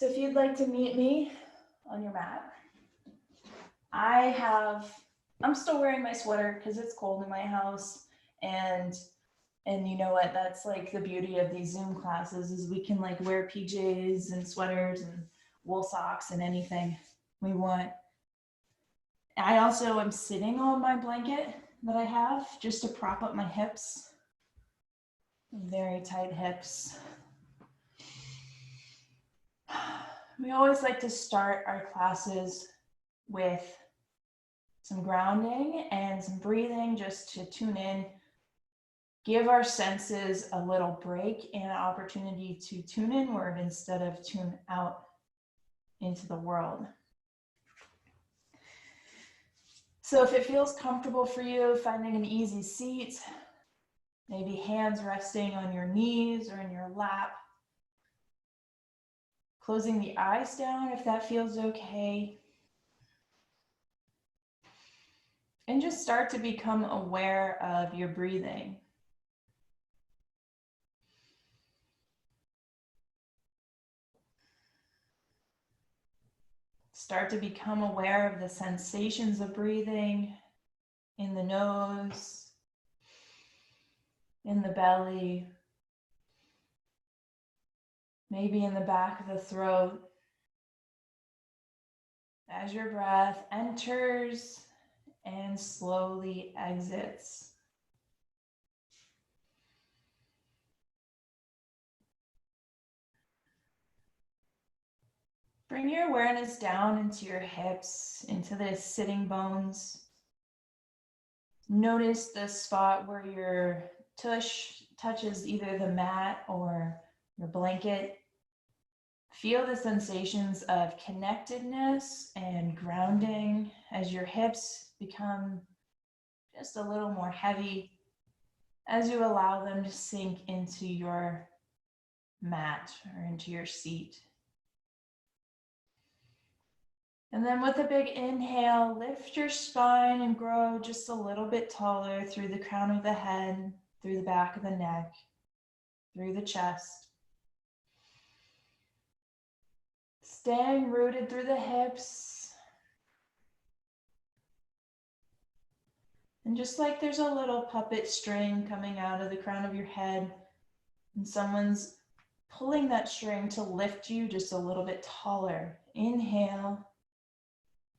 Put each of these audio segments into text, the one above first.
So if you'd like to meet me on your mat, I'm still wearing my sweater because it's cold in my house. And you know what? That's like the beauty of these Zoom classes is we can like wear PJs and sweaters and wool socks and anything we want. I also am sitting on my blanket that I have just to prop up my hips. Very tight hips. We always like to start our classes with some grounding and some breathing just to tune in, give our senses a little break and an opportunity to tune inward instead of tune out into the world. So if it feels comfortable for you, finding an easy seat, maybe hands resting on your knees or in your lap, closing the eyes down if that feels okay. And just start to become aware of your breathing. Start to become aware of the sensations of breathing in the nose, in the belly, maybe in the back of the throat. As your breath enters and slowly exits. Bring your awareness down into your hips, into the sitting bones. Notice the spot where your tush touches either the mat or your blanket. Feel the sensations of connectedness and grounding as your hips become just a little more heavy as you allow them to sink into your mat or into your seat. And then with a big inhale, lift your spine and grow just a little bit taller through the crown of the head, through the back of the neck, through the chest. Staying rooted through the hips. And just like there's a little puppet string coming out of the crown of your head, and someone's pulling that string to lift you just a little bit taller. Inhale.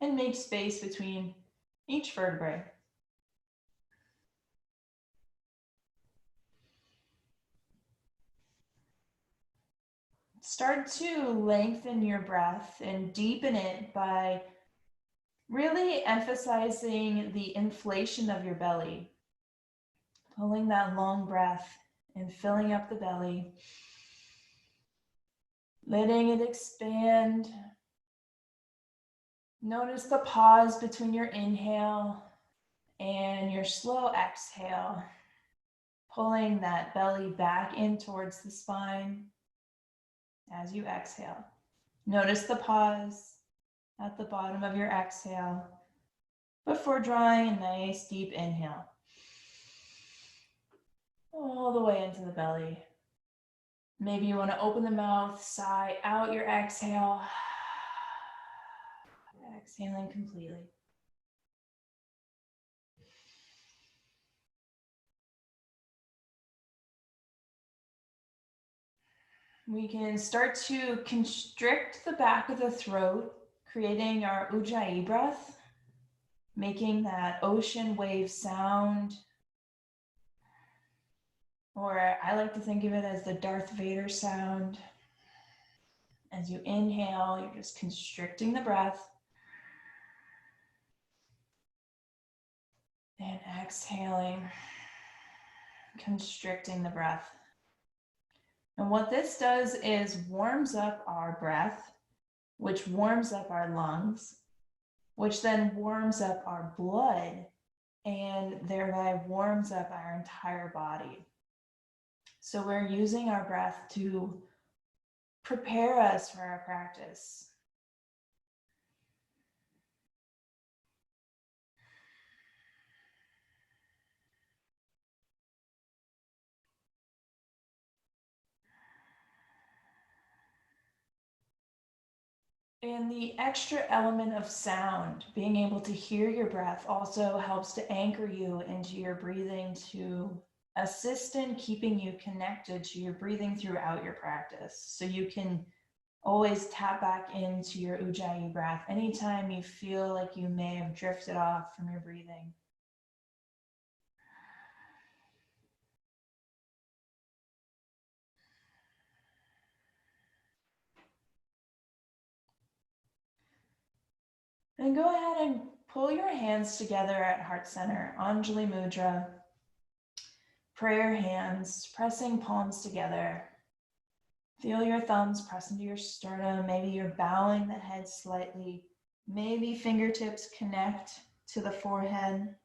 And make space between each vertebrae. Start to lengthen your breath and deepen it by really emphasizing the inflation of your belly. Pulling that long breath and filling up the belly. Letting it expand. Notice the pause between your inhale and your slow exhale. Pulling that belly back in towards the spine as you exhale. Notice the pause at the bottom of your exhale before drawing a nice deep inhale. All the way into the belly. Maybe you want to open the mouth, sigh out your exhale. Exhaling completely. We can start to constrict the back of the throat, creating our Ujjayi breath, making that ocean wave sound. Or I like to think of it as the Darth Vader sound. As you inhale, you're just constricting the breath. And exhaling, constricting the breath. And what this does is warms up our breath, which warms up our lungs, which then warms up our blood, and thereby warms up our entire body. So we're using our breath to prepare us for our practice. And the extra element of sound, being able to hear your breath, also helps to anchor you into your breathing, to assist in keeping you connected to your breathing throughout your practice. So you can always tap back into your Ujjayi breath anytime you feel like you may have drifted off from your breathing. And go ahead and pull your hands together at heart center, Anjali Mudra. Prayer hands, pressing palms together. Feel your thumbs press into your sternum. Maybe you're bowing the head slightly. Maybe fingertips connect to the forehead.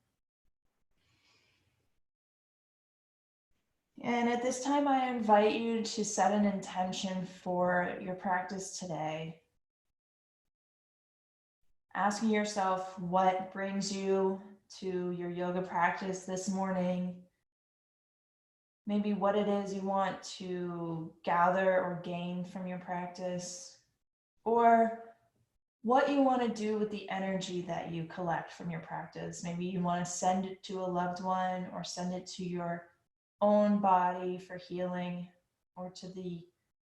And at this time, I invite you to set an intention for your practice today. Asking yourself what brings you to your yoga practice this morning. Maybe what it is you want to gather or gain from your practice, or what you want to do with the energy that you collect from your practice. Maybe you want to send it to a loved one, or send it to your own body for healing, or to the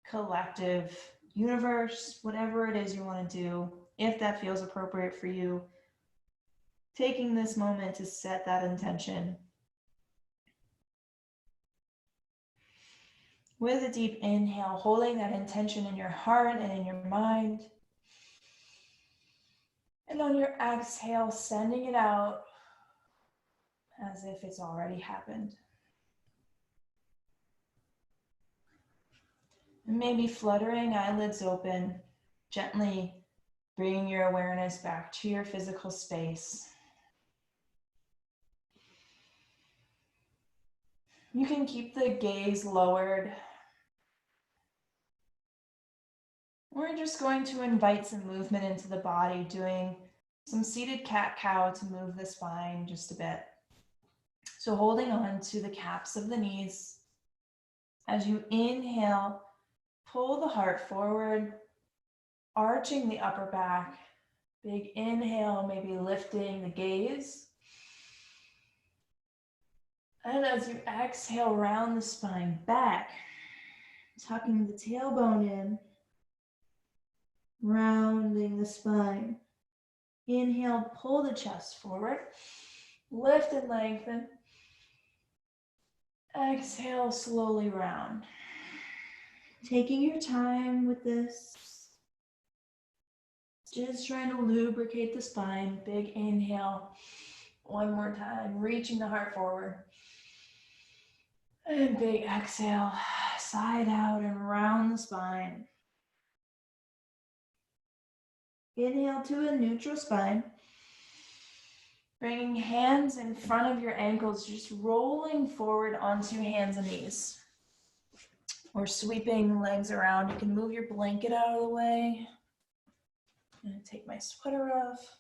collective universe, whatever it is you want to do, if that feels appropriate for you. Taking this moment to set that intention. With a deep inhale, holding that intention in your heart and in your mind. And on your exhale, sending it out as if it's already happened. And maybe fluttering eyelids open, gently bringing your awareness back to your physical space. You can keep the gaze lowered. We're just going to invite some movement into the body, doing some seated cat-cow to move the spine just a bit. So holding on to the caps of the knees. As you inhale, pull the heart forward, arching the upper back. Big inhale, maybe lifting the gaze. And as you exhale, round the spine back, tucking the tailbone in, rounding the spine. Inhale, pull the chest forward, lift and lengthen. Exhale, slowly round. Taking your time with this. Just trying to lubricate the spine. Big inhale. One more time, reaching the heart forward. And big exhale, side out and round the spine. Inhale to a neutral spine. Bringing hands in front of your ankles, just rolling forward onto hands and knees. Or sweeping legs around. You can move your blanket out of the way. I'm gonna take my sweater off.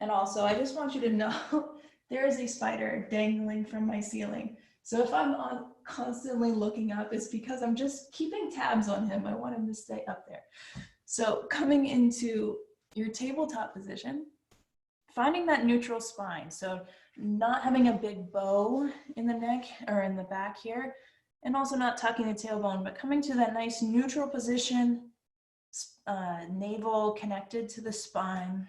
And also, I just want you to know there is a spider dangling from my ceiling. So if I'm constantly looking up, it's because I'm just keeping tabs on him. I want him to stay up there. So coming into your tabletop position, finding that neutral spine. So not having a big bow in the neck or in the back here, and also not tucking the tailbone, but coming to that nice neutral position, navel connected to the spine.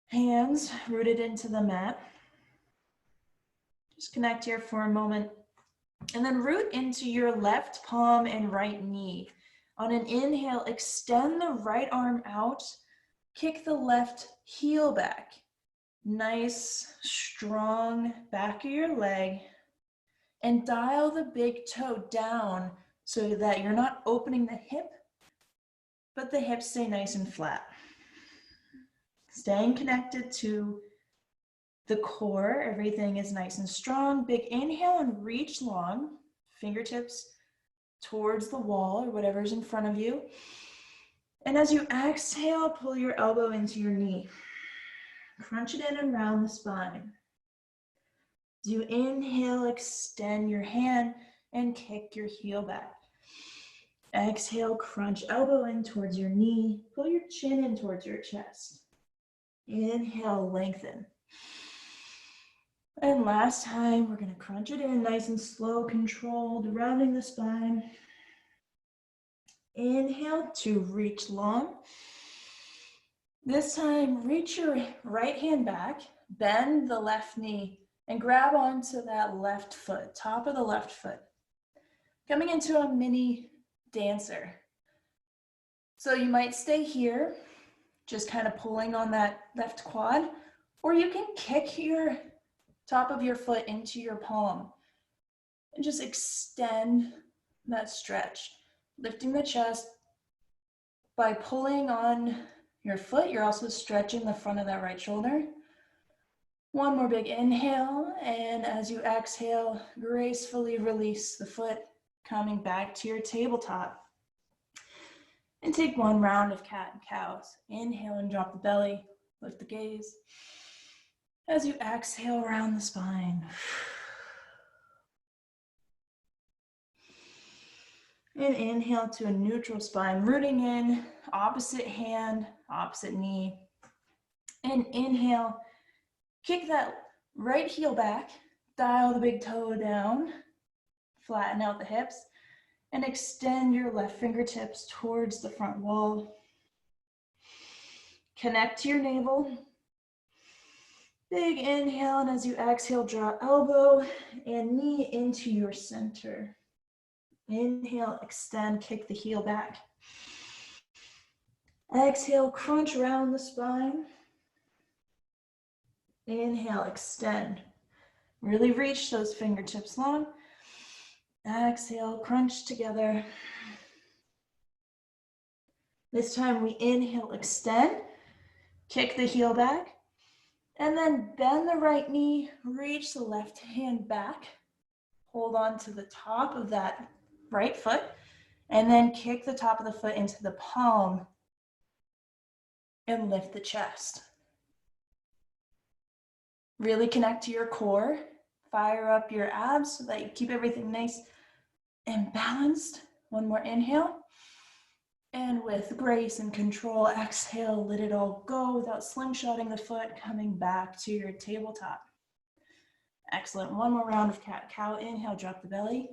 Hands rooted into the mat. Just connect here for a moment. And then root into your left palm and right knee. On an inhale, extend the right arm out. Kick the left heel back. Nice, strong back of your leg. And dial the big toe down so that you're not opening the hip, but the hips stay nice and flat. Staying connected to the core, everything is nice and strong. Big inhale and reach long, fingertips towards the wall or whatever's in front of you. And as you exhale, pull your elbow into your knee. Crunch it in and round the spine. As you inhale, extend your hand and kick your heel back. Exhale, crunch elbow in towards your knee. Pull your chin in towards your chest. Inhale, lengthen. And last time, we're gonna crunch it in nice and slow, controlled, rounding the spine. Inhale to reach long. This time, reach your right hand back, bend the left knee, and grab onto that left foot, top of the left foot. Coming into a mini dancer. So you might stay here, just kind of pulling on that left quad, or you can kick your top of your foot into your palm and just extend that stretch, lifting the chest. By pulling on your foot, you're also stretching the front of that right shoulder. One more big inhale, and as you exhale, gracefully release the foot, coming back to your tabletop. And take one round of cat and cows. Inhale and drop the belly, lift the gaze. As you exhale, round the spine. And inhale to a neutral spine, rooting in, opposite hand, opposite knee. And inhale, kick that right heel back, dial the big toe down, flatten out the hips, and extend your left fingertips towards the front wall. Connect to your navel. Big inhale, and as you exhale, draw elbow and knee into your center. Inhale, extend, kick the heel back. Exhale, crunch around the spine. Inhale, extend. Really reach those fingertips long. Exhale, crunch together. This time we inhale, extend, kick the heel back, and then bend the right knee, reach the left hand back, hold on to the top of that right foot, and then kick the top of the foot into the palm and lift the chest. Really connect to your core, fire up your abs so that you keep everything nice and balanced. One more inhale. And with grace and control, exhale, let it all go without slingshotting the foot, coming back to your tabletop. Excellent. One more round of cat-cow. Inhale, drop the belly.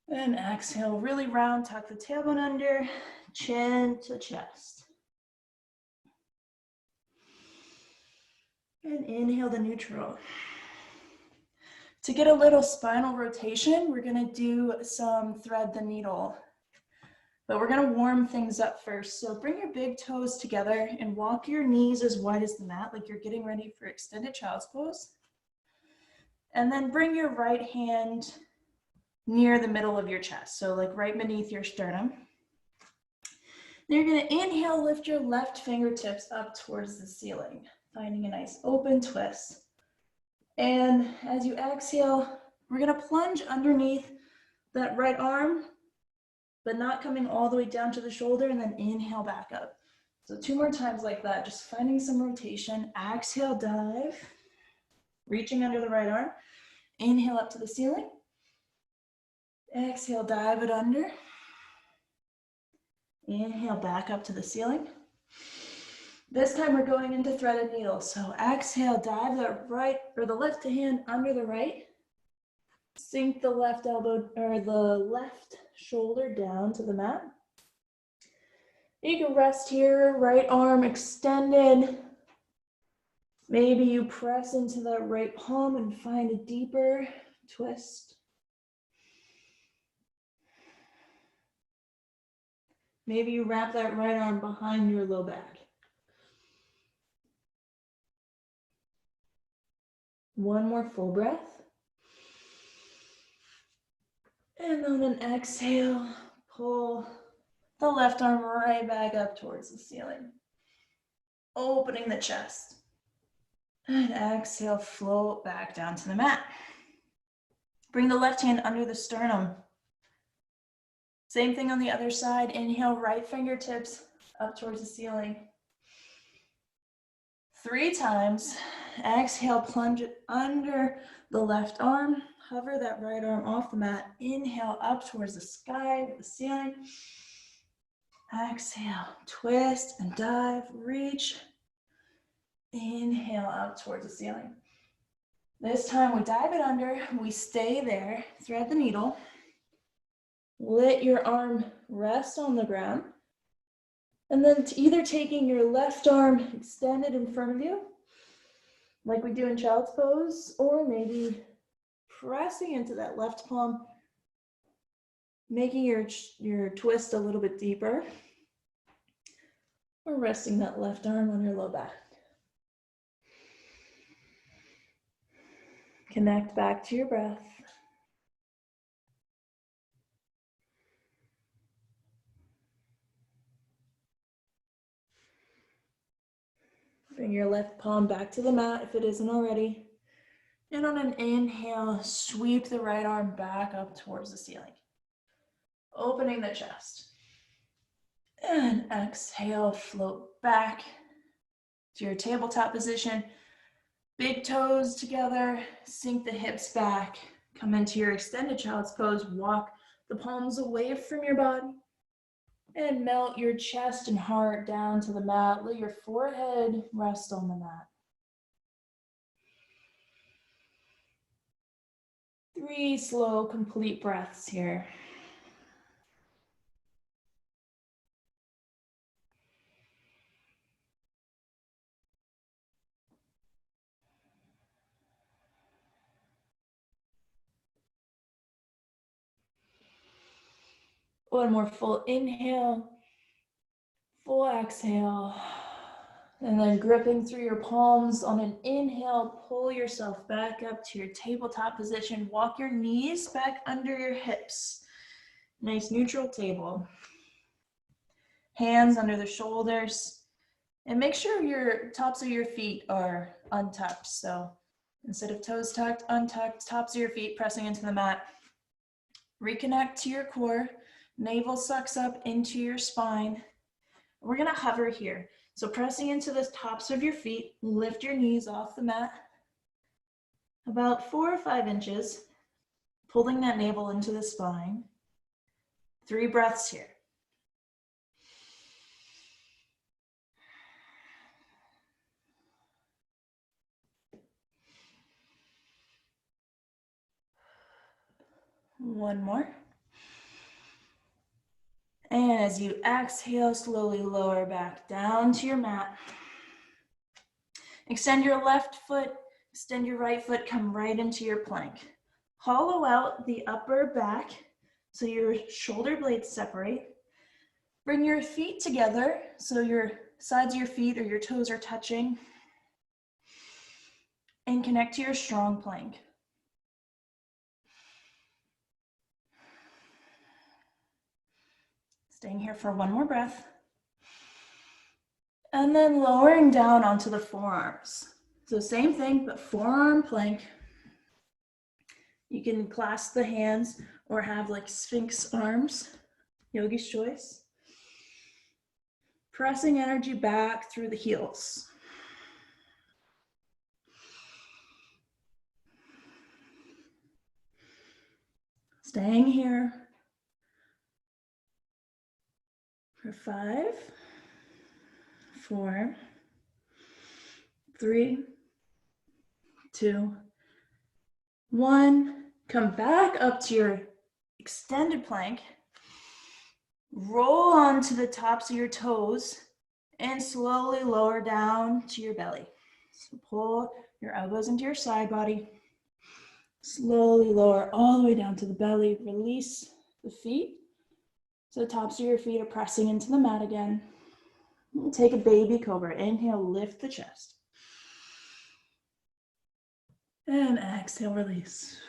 And exhale, really round, tuck the tailbone under, chin to chest. And inhale the neutral. To get a little spinal rotation, we're gonna do some thread the needle. But we're gonna warm things up first. So bring your big toes together and walk your knees as wide as the mat, like you're getting ready for extended child's pose. And then bring your right hand near the middle of your chest, so like right beneath your sternum. Then you're gonna inhale, lift your left fingertips up towards the ceiling, finding a nice open twist. And as you exhale, we're gonna plunge underneath that right arm, but not coming all the way down to the shoulder, and then inhale back up. So 2 more times like that, just finding some rotation. Exhale, dive, reaching under the right arm. Inhale up to the ceiling. Exhale, dive it under. Inhale back up to the ceiling. This time we're going into threaded needle. So exhale, dive the right or the left hand under the right. Sink the left elbow or the left shoulder down to the mat. You can rest here, right arm extended. Maybe you press into that right palm and find a deeper twist. Maybe you wrap that right arm behind your low back. One more full breath. And on an exhale, pull the left arm right back up towards the ceiling. Opening the chest. And exhale, float back down to the mat. Bring the left hand under the sternum. Same thing on the other side. Inhale, right fingertips up towards the ceiling. 3 times. Exhale, plunge it under the left arm. hover that right arm off the mat. Inhale up towards the sky, the ceiling. Exhale, twist and dive, reach. Inhale up towards the ceiling. This time we dive it under, we stay there, thread the needle. Let your arm rest on the ground. And then either taking your left arm extended in front of you, like we do in child's pose, or maybe pressing into that left palm, making your twist a little bit deeper, or resting that left arm on your low back. Connect back to your breath. Bring your left palm back to the mat if it isn't already. And on an inhale, sweep the right arm back up towards the ceiling, opening the chest. And exhale, float back to your tabletop position. Big toes together, sink the hips back. Come into your extended child's pose. Walk the palms away from your body. And melt your chest and heart down to the mat. Let your forehead rest on the mat. 3 slow, complete breaths here. One more full inhale, full exhale. And then gripping through your palms on an inhale, pull yourself back up to your tabletop position. Walk your knees back under your hips. Nice neutral table. Hands under the shoulders. And make sure your tops of your feet are untucked. So instead of toes tucked, untucked, tops of your feet pressing into the mat. Reconnect to your core. Navel sucks up into your spine. We're gonna hover here. So pressing into the tops of your feet, lift your knees off the mat. About 4 or 5 inches, pulling that navel into the spine. 3 breaths here. One more. And as you exhale, slowly lower back down to your mat. Extend your left foot, extend your right foot, come right into your plank. Hollow out the upper back so your shoulder blades separate. Bring your feet together so your sides of your feet or your toes are touching. And connect to your strong plank. Staying here for one more breath. And then lowering down onto the forearms. So same thing, but forearm plank. You can clasp the hands or have like Sphinx arms, yogi's choice. Pressing energy back through the heels. Staying here for 5, 4, 3, 2, 1. Come back up to your extended plank. Roll onto the tops of your toes and slowly lower down to your belly. So pull your elbows into your side body. Slowly lower all the way down to the belly. Release the feet. So the tops of your feet are pressing into the mat again. Take a baby cobra. Inhale, lift the chest. And exhale, release.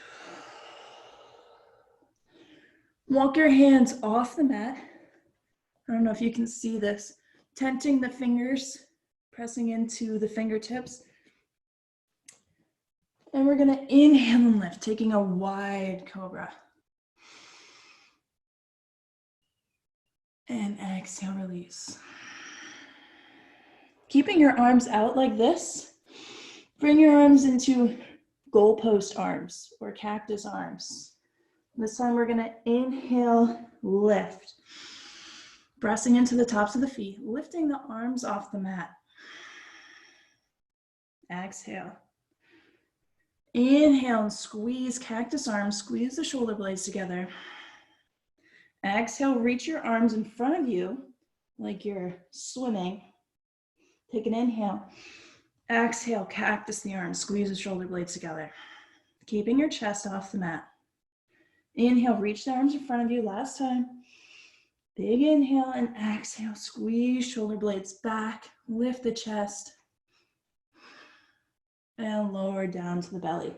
Walk your hands off the mat. I don't know if you can see this. Tenting the fingers, pressing into the fingertips. And we're gonna inhale and lift, taking a wide cobra. And exhale, release. Keeping your arms out like this. Bring your arms into goalpost arms or cactus arms. This time we're gonna inhale, lift. Pressing into the tops of the feet, lifting the arms off the mat. Exhale. Inhale and squeeze cactus arms, squeeze the shoulder blades together. Exhale, reach your arms in front of you like you're swimming. Take an inhale. Exhale, cactus the arms, squeeze the shoulder blades together. Keeping your chest off the mat. Inhale, reach the arms in front of you. Last time. Big inhale and exhale, squeeze shoulder blades back, lift the chest, and lower down to the belly.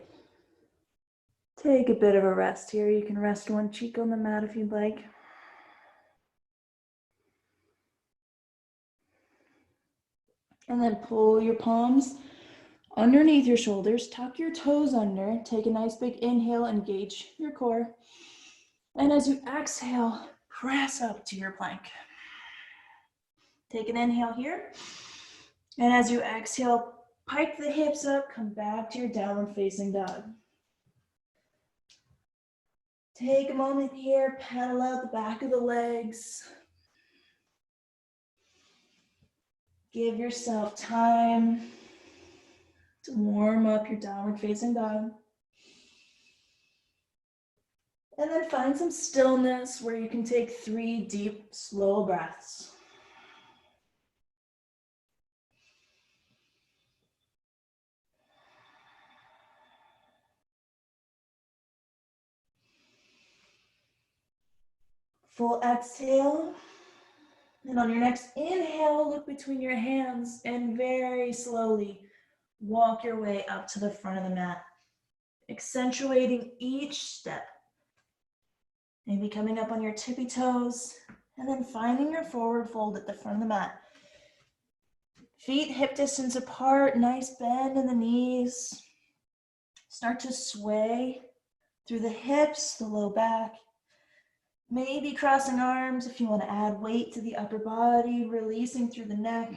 Take a bit of a rest here. You can rest one cheek on the mat if you'd like. And then pull your palms underneath your shoulders, tuck your toes under, take a nice big inhale, engage your core. And as you exhale, press up to your plank. Take an inhale here. And as you exhale, pike the hips up, come back to your downward facing dog. Take a moment here, pedal out the back of the legs. Give yourself time to warm up your downward facing dog. And then find some stillness where you can take 3 deep, slow breaths. Full exhale. And on your next inhale, look between your hands and very slowly walk your way up to the front of the mat, accentuating each step. Maybe coming up on your tippy toes and then finding your forward fold at the front of the mat. Feet hip distance apart, nice bend in the knees. Start to sway through the hips, the low back. Maybe crossing arms if you want to add weight to the upper body, releasing through the neck.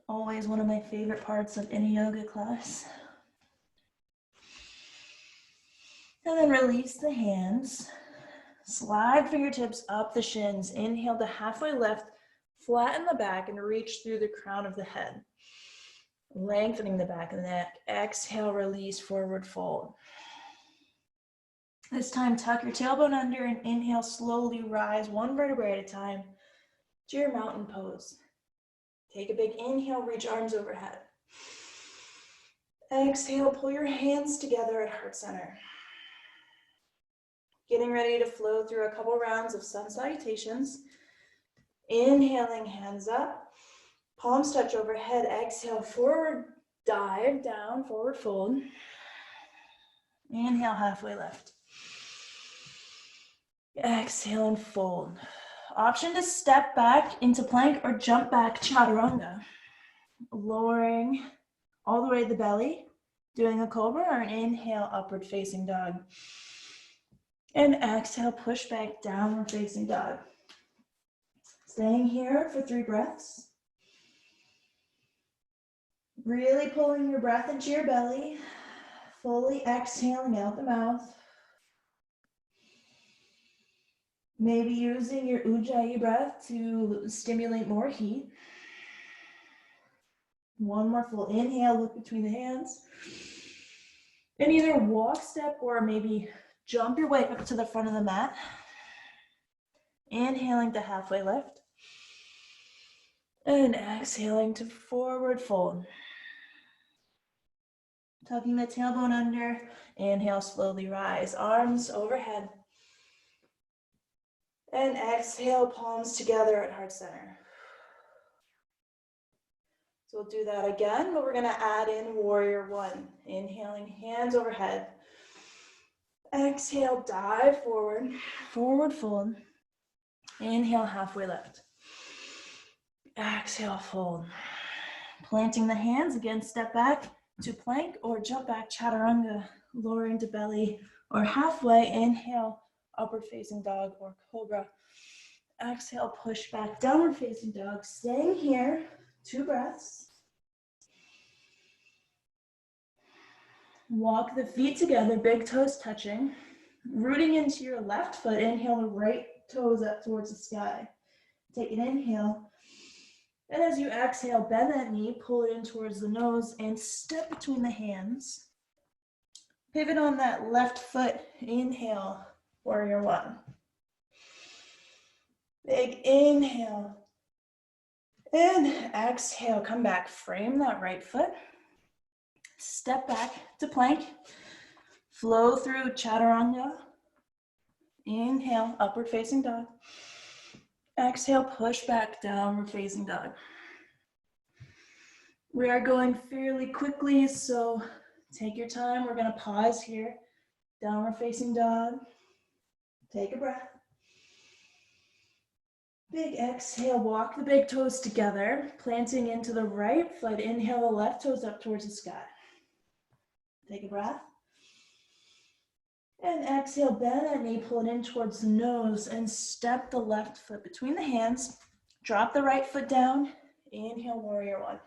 Always one of my favorite parts of any yoga class. And then release the hands. Slide fingertips up the shins. Inhale to halfway lift. Flatten the back and reach through the crown of the head. Lengthening the back of the neck. Exhale, release, forward fold. This time, tuck your tailbone under and inhale, slowly rise one vertebrae at a time to your mountain pose. Take a big inhale, reach arms overhead. Exhale, pull your hands together at heart center. Getting ready to flow through a couple rounds of sun salutations. Inhaling, hands up. Palms touch overhead. Exhale, forward dive down, forward fold. Inhale, halfway lift. Exhale and fold. Option to step back into plank or jump back chaturanga. Lowering all the way to the belly, doing a cobra or an inhale, upward facing dog. And exhale, push back, downward facing dog. Staying here for 3 breaths. Really pulling your breath into your belly, fully exhaling out the mouth. Maybe using your Ujjayi breath to stimulate more heat. One more full inhale, look between the hands. And either walk, step, or maybe jump your way up to the front of the mat. Inhaling to halfway lift. And exhaling to forward fold. Tucking the tailbone under. Inhale, slowly rise. Arms overhead. And exhale, palms together at heart center. So we'll do that again, but we're gonna add in warrior 1. Inhaling, hands overhead. Exhale, dive forward, forward fold. Inhale, halfway lift. Exhale, fold. Planting the hands, again, step back to plank or jump back chaturanga, lowering to belly or halfway. Inhale, upward facing dog or cobra. Exhale, push back, downward facing dog. Staying here, 2 breaths. Walk the feet together, big toes touching. Rooting into your left foot, inhale the right toes up towards the sky. Take an inhale. And as you exhale, bend that knee, pull it in towards the nose, and step between the hands. Pivot on that left foot. Inhale, warrior one. Big inhale. And exhale, come back. Frame that right foot. Step back to plank. Flow through chaturanga. Inhale, upward facing dog. Exhale, push back, downward facing dog. We are going fairly quickly, so take your time. We're gonna pause here. Downward facing dog. Take a breath. Big exhale, walk the big toes together, planting into the right foot. Inhale the left toes up towards the sky. Take a breath. And exhale, bend that knee, pull it in towards the nose, and step the left foot between the hands. Drop the right foot down. Inhale, warrior one.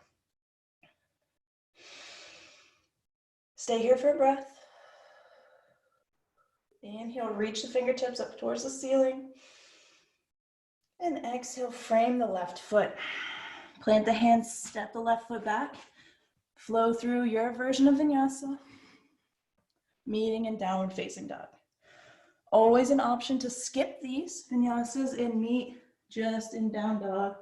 Stay here for a breath. Inhale, reach the fingertips up towards the ceiling. And exhale, frame the left foot. Plant the hands, step the left foot back. Flow through your version of Vinyasa. Meeting in downward facing dog. Always an option to skip these Vinyasas and meet just in down dog.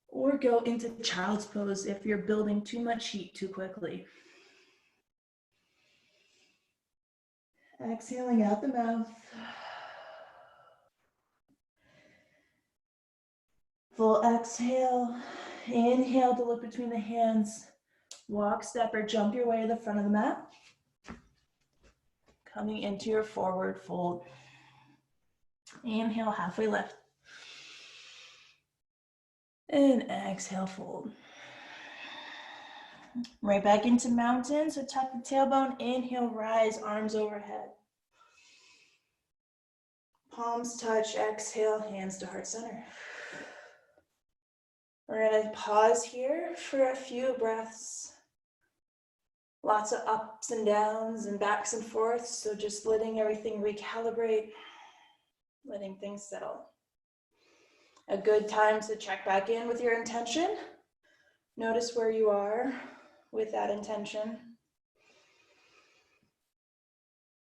Or go into child's pose if you're building too much heat too quickly. Exhaling out the mouth. Full exhale. Inhale to look between the hands. Walk, step, or jump your way to the front of the mat. Coming into your forward fold. Inhale, halfway lift. And exhale, fold. Right back into mountain, so tuck the tailbone. Inhale, rise, arms overhead. Palms touch, exhale, hands to heart center. We're gonna pause here for a few breaths. Lots of ups and downs and backs and forths, so just letting everything recalibrate, letting things settle. A good time to check back in with your intention. Notice where you are with that intention.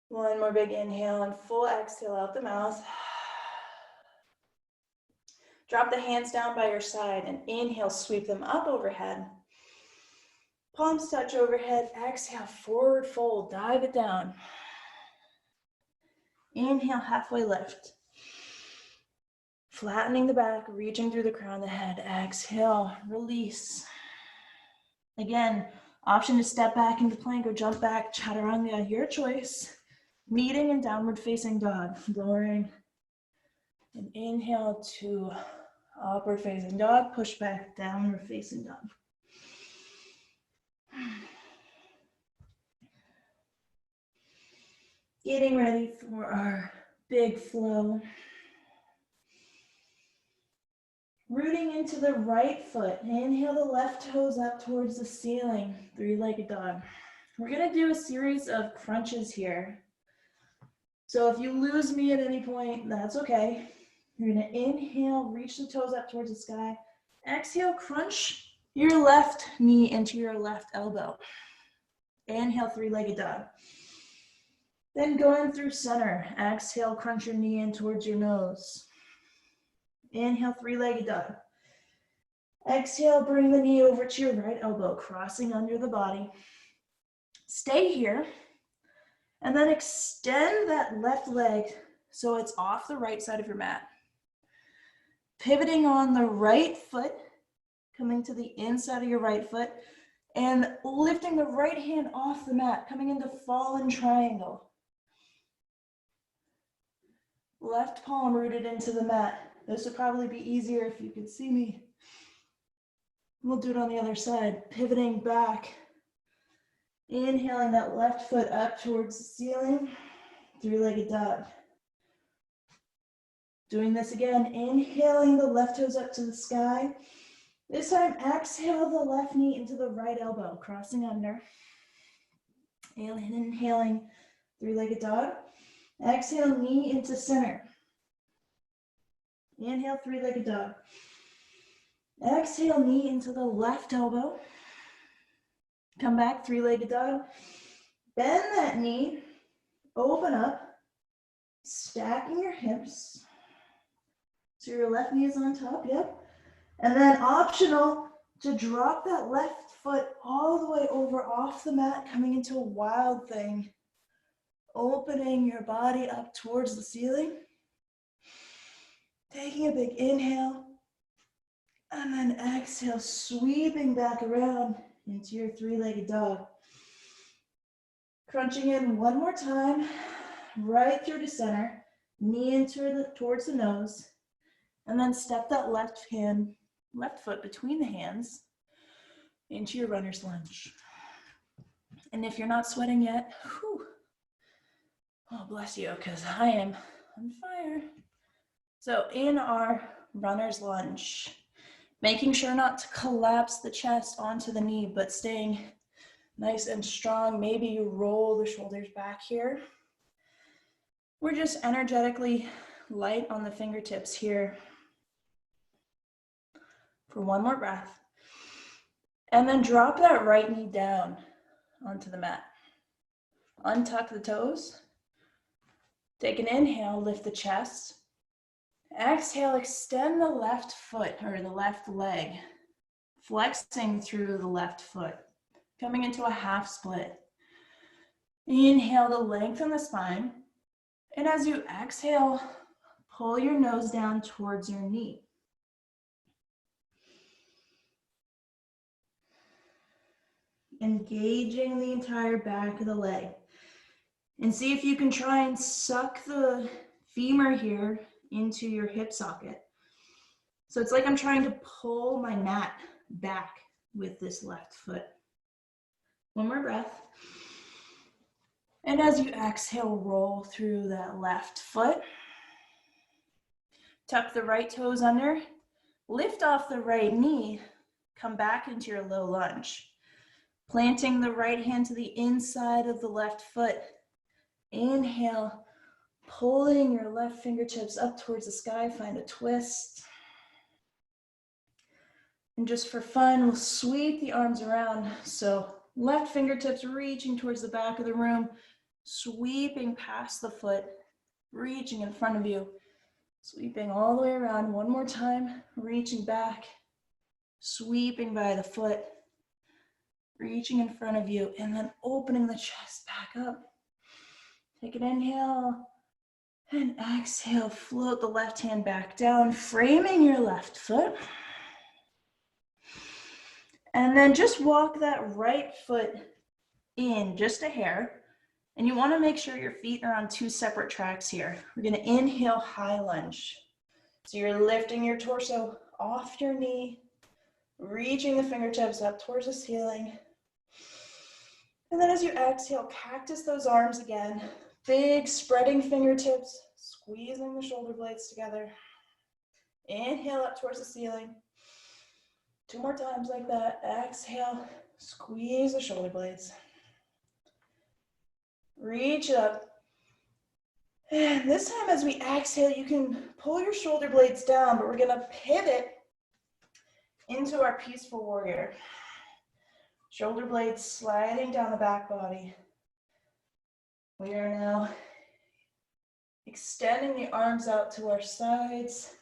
One more big inhale and full exhale out the mouth. Drop the hands down by your side and inhale, sweep them up overhead. Palms touch overhead, exhale, forward fold, dive it down. Inhale, halfway lift. Flattening the back, reaching through the crown of the head. Exhale, release. Again, option to step back into plank or jump back, chaturanga, your choice. Meeting in downward facing dog, lowering. And inhale to upward facing dog, push back, downward facing dog. Getting ready for our big flow. Rooting into the right foot. Inhale the left toes up towards the ceiling, three-legged dog. We're gonna do a series of crunches here. So if you lose me at any point, that's okay. You're gonna inhale, reach the toes up towards the sky. Exhale, crunch your left knee into your left elbow. Inhale, three-legged dog. Then going through center, exhale, crunch your knee in towards your nose. Inhale, three-legged dog. Exhale, bring the knee over to your right elbow, crossing under the body. Stay here, and then extend that left leg so it's off the right side of your mat. Pivoting on the right foot, coming to the inside of your right foot, and lifting the right hand off the mat, coming into fallen triangle. Left palm rooted into the mat. This would probably be easier if you could see me. We'll do it on the other side. Pivoting back. Inhaling that left foot up towards the ceiling. three-legged dog. Doing this again, inhaling the left toes up to the sky. This time, exhale the left knee into the right elbow, crossing under. Inhaling, three-legged dog. Exhale, knee into center. Inhale, three-legged dog. Exhale, knee into the left elbow. Come back, three-legged dog. Bend that knee, open up, stacking your hips. So your left knee is on top, yep. And then optional to drop that left foot all the way over off the mat, coming into a wild thing. Opening your body up towards the ceiling. Taking a big inhale. And then exhale, sweeping back around into your three-legged dog. Crunching in one more time, right through to center, knee into towards the nose, and then step that left foot between the hands into your runner's lunge. And if you're not sweating yet, whew, oh bless you, because I am on fire. So in our runner's lunge, making sure not to collapse the chest onto the knee, but staying nice and strong. Maybe you roll the shoulders back here. We're just energetically light on the fingertips here for one more breath. And then drop that right knee down onto the mat. Untuck the toes. Take an inhale, lift the chest. Exhale, extend the left foot or the left leg, flexing through the left foot, coming into a half split. Inhale to lengthen the spine. And as you exhale, pull your nose down towards your knee. Engaging the entire back of the leg. And see if you can try and suck the femur here into your hip socket. So it's like I'm trying to pull my mat back with this left foot. One more breath. And as you exhale, roll through that left foot. Tuck the right toes under. Lift off the right knee. Come back into your low lunge. Planting the right hand to the inside of the left foot. Inhale, pulling your left fingertips up towards the sky. Find a twist. And just for fun, we'll sweep the arms around. So left fingertips reaching towards the back of the room, sweeping past the foot, reaching in front of you, sweeping all the way around. One more time, reaching back, sweeping by the foot, reaching in front of you, and then opening the chest back up. Take an inhale and exhale, float the left hand back down, framing your left foot. And then just walk that right foot in just a hair. And you want to make sure your feet are on two separate tracks here. We're going to inhale, high lunge. So you're lifting your torso off your knee, reaching the fingertips up towards the ceiling. And then as you exhale, cactus those arms again. Big spreading fingertips, squeezing the shoulder blades together. Inhale up towards the ceiling. Two more times like that. Exhale, squeeze the shoulder blades. Reach up. And this time as we exhale, you can pull your shoulder blades down, but we're gonna pivot into our peaceful warrior. Shoulder blades sliding down the back body. We are now extending the arms out to our sides,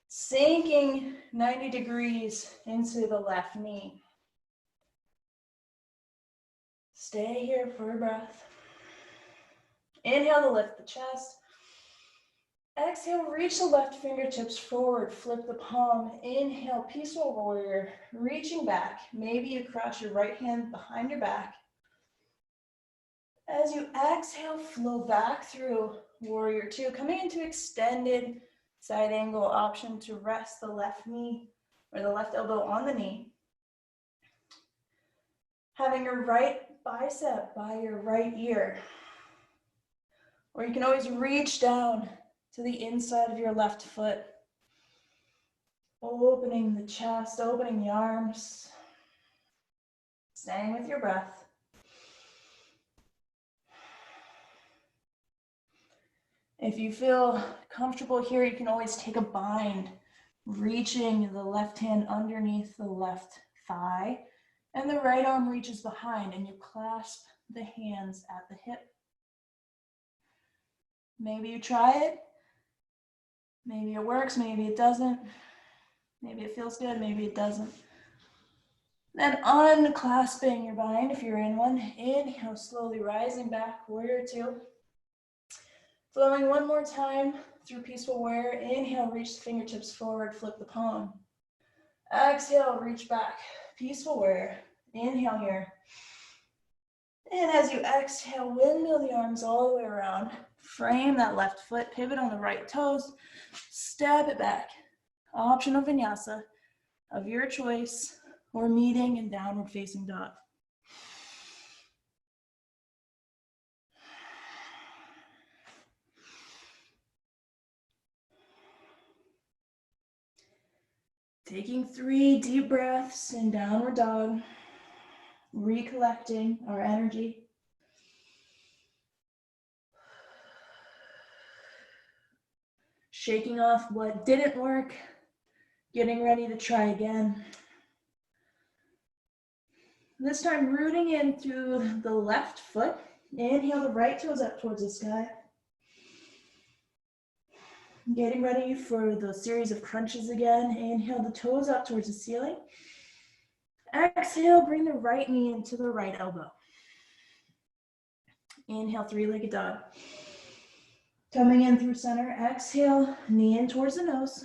sinking 90 degrees into the left knee. Stay here for a breath. Inhale to lift the chest. Exhale, reach the left fingertips forward, flip the palm. Inhale, peaceful warrior, reaching back. Maybe you cross your right hand behind your back. As you exhale, flow back through warrior two, coming into extended side angle option to rest the left knee or the left elbow on the knee. Having your right bicep by your right ear. Or you can always reach down to the inside of your left foot, opening the chest, opening the arms, staying with your breath. If you feel comfortable here, you can always take a bind, reaching the left hand underneath the left thigh, and the right arm reaches behind, and you clasp the hands at the hip. Maybe you try it. Maybe it works, maybe it doesn't. Maybe it feels good, maybe it doesn't. Then unclasping your bind if you're in one. Inhale, slowly rising back, warrior two. Flowing one more time through peaceful warrior. Inhale, reach the fingertips forward, flip the palm. Exhale, reach back, peaceful warrior. Inhale here. And as you exhale, windmill the arms all the way around. Frame that left foot, pivot on the right toes, step it back. Optional vinyasa of your choice, or meeting in downward facing dog. Taking 3 deep breaths in downward dog, recollecting our energy. Shaking off what didn't work, getting ready to try again. This time rooting in through the left foot. Inhale the right toes up towards the sky. Getting ready for the series of crunches again. Inhale the toes up towards the ceiling. Exhale, bring the right knee into the right elbow. Inhale, 3-legged dog. Coming in through center, exhale, knee in towards the nose.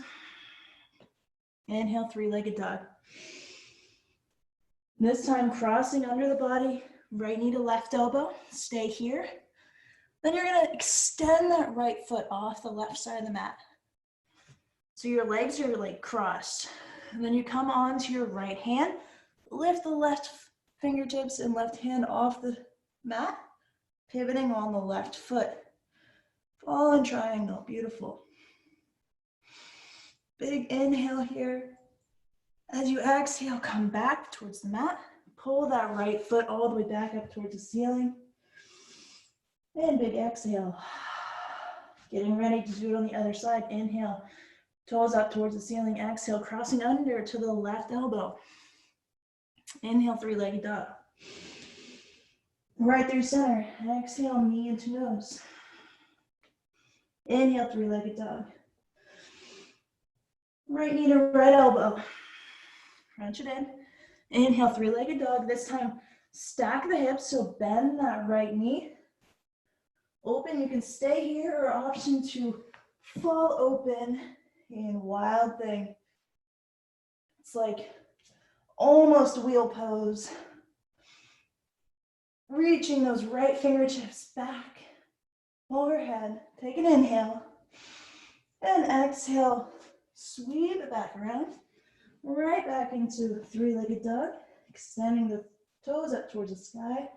Inhale, 3-legged dog. This time crossing under the body, right knee to left elbow, stay here. Then you're gonna extend that right foot off the left side of the mat. So your legs are like crossed. And then you come onto your right hand, lift the left fingertips and left hand off the mat, pivoting on the left foot. Fallen triangle, beautiful. Big inhale here. As you exhale, come back towards the mat. Pull that right foot all the way back up towards the ceiling. And big exhale. Getting ready to do it on the other side. Inhale, toes up towards the ceiling. Exhale, crossing under to the left elbow. Inhale, 3-legged dog. Right through center. Exhale, knee into nose. Inhale, 3-legged dog. Right knee to right elbow. Crunch it in. Inhale, 3-legged dog. This time, stack the hips, so bend that right knee. Open, you can stay here, or option to fall open in wild thing. It's like almost wheel pose. Reaching those right fingertips back, overhead. Take an inhale. And exhale, sweep it back around. Right back into 3-legged dog, extending the toes up towards the sky.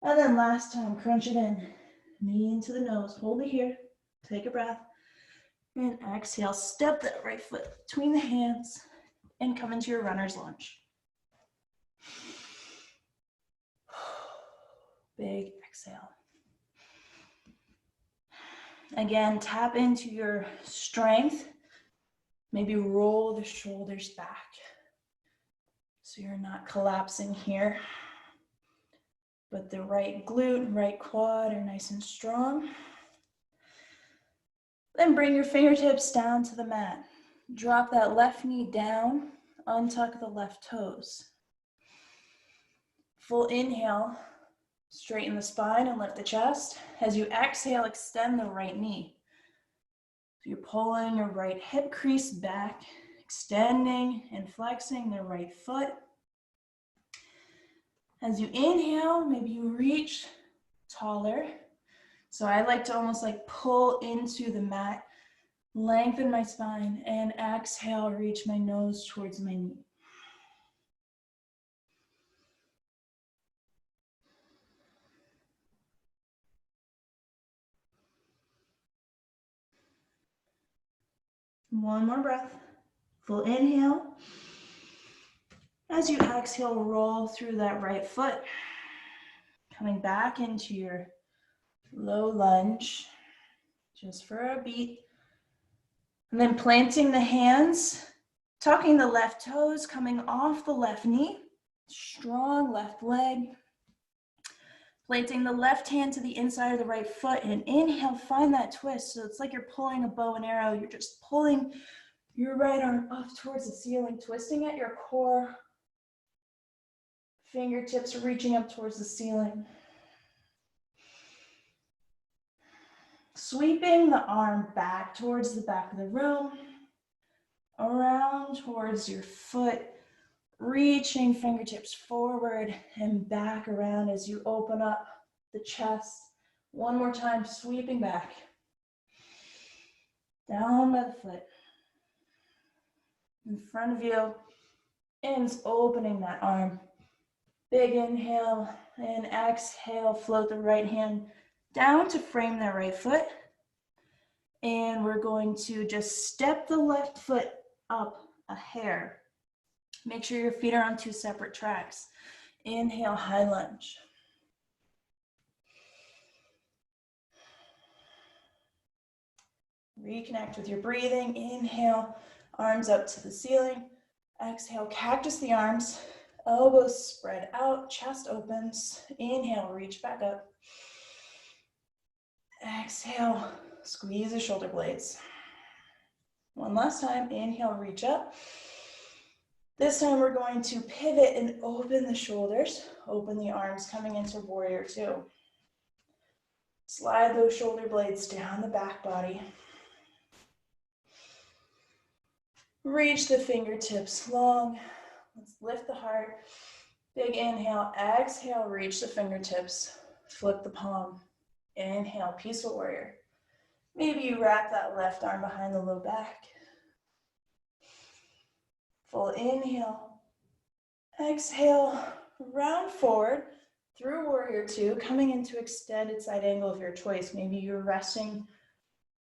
And then last time, crunch it in. Knee into the nose, hold it here, take a breath. And exhale, step that right foot between the hands and come into your runner's lunge. Big exhale. Again, tap into your strength. Maybe roll the shoulders back so you're not collapsing here. But the right glute, right quad are nice and strong. Then bring your fingertips down to the mat. Drop that left knee down, untuck the left toes. Full inhale, straighten the spine and lift the chest. As you exhale, extend the right knee. So you're pulling your right hip crease back, extending and flexing the right foot. As you inhale, maybe you reach taller. So I like to almost like pull into the mat, lengthen my spine, and exhale, reach my nose towards my knee. One more breath. Full inhale. As you exhale, roll through that right foot. Coming back into your low lunge, just for a beat. And then planting the hands, tucking the left toes, coming off the left knee. Strong left leg. Planting the left hand to the inside of the right foot and inhale, find that twist. So it's like you're pulling a bow and arrow. You're just pulling your right arm up towards the ceiling, twisting at your core. Fingertips reaching up towards the ceiling. Sweeping the arm back towards the back of the room, around towards your foot, reaching fingertips forward and back around as you open up the chest. One more time, sweeping back. Down by the foot. In front of you, and opening that arm. Big inhale and exhale, float the right hand down to frame that right foot. And we're going to just step the left foot up a hair. Make sure your feet are on two separate tracks. Inhale, high lunge. Reconnect with your breathing. Inhale, arms up to the ceiling. Exhale, cactus the arms. Elbows spread out, chest opens. Inhale, reach back up. Exhale, squeeze the shoulder blades. One last time, inhale, reach up. This time we're going to pivot and open the shoulders, open the arms, coming into warrior two. Slide those shoulder blades down the back body. Reach the fingertips long. Let's lift the heart. Big inhale, exhale, reach the fingertips. Flip the palm. Inhale, peaceful warrior. Maybe you wrap that left arm behind the low back. Full inhale. Exhale, round forward through warrior two, coming into extended side angle of your choice. Maybe you're resting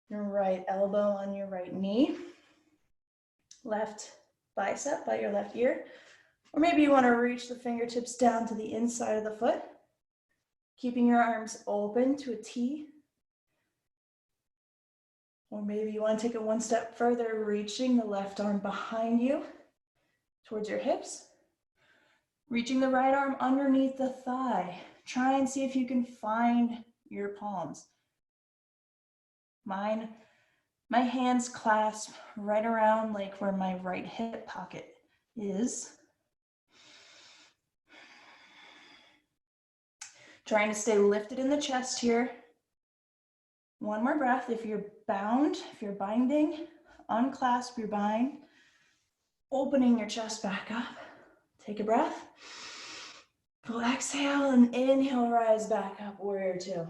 your right elbow on your right knee. Left bicep by your left ear. Or maybe you want to reach the fingertips down to the inside of the foot, keeping your arms open to a T. Or maybe you want to take it one step further, reaching the left arm behind you towards your hips. Reaching the right arm underneath the thigh. Try and see if you can find your palms. My hands clasp right around like where my right hip pocket is. Trying to stay lifted in the chest here. One more breath. If you're bound, if you're binding, unclasp your bind. Opening your chest back up. Take a breath. Full exhale and inhale, rise back up, warrior two.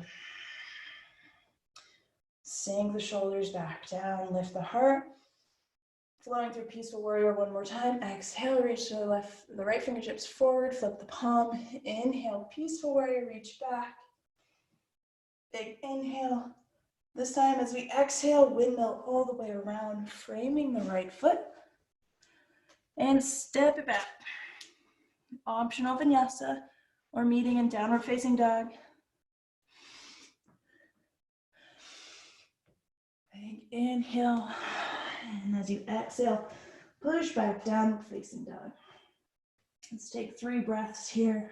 Sink the shoulders back down, lift the heart. Flowing through peaceful warrior one more time. Exhale, reach the right fingertips forward, flip the palm. Inhale, peaceful warrior, reach back. Big inhale. This time as we exhale, windmill all the way around, framing the right foot. And step it back. Optional vinyasa or meeting in downward facing dog. Big inhale. And as you exhale, push back downward facing dog. Let's take 3 breaths here.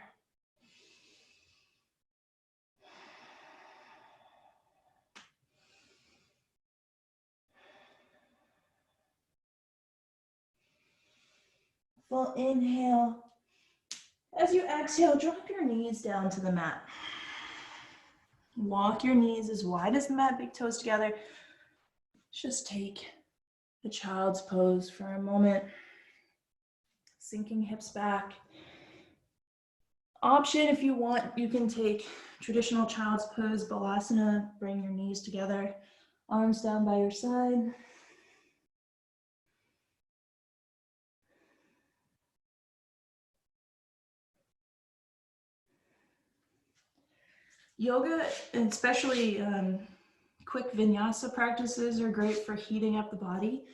Full inhale. As you exhale, drop your knees down to the mat. Walk your knees as wide as the mat, big toes together. Just take the child's pose for a moment. Sinking hips back. Option, if you want, you can take traditional child's pose, balasana. Bring your knees together, arms down by your side. Yoga, and especially quick vinyasa practices, are great for heating up the body.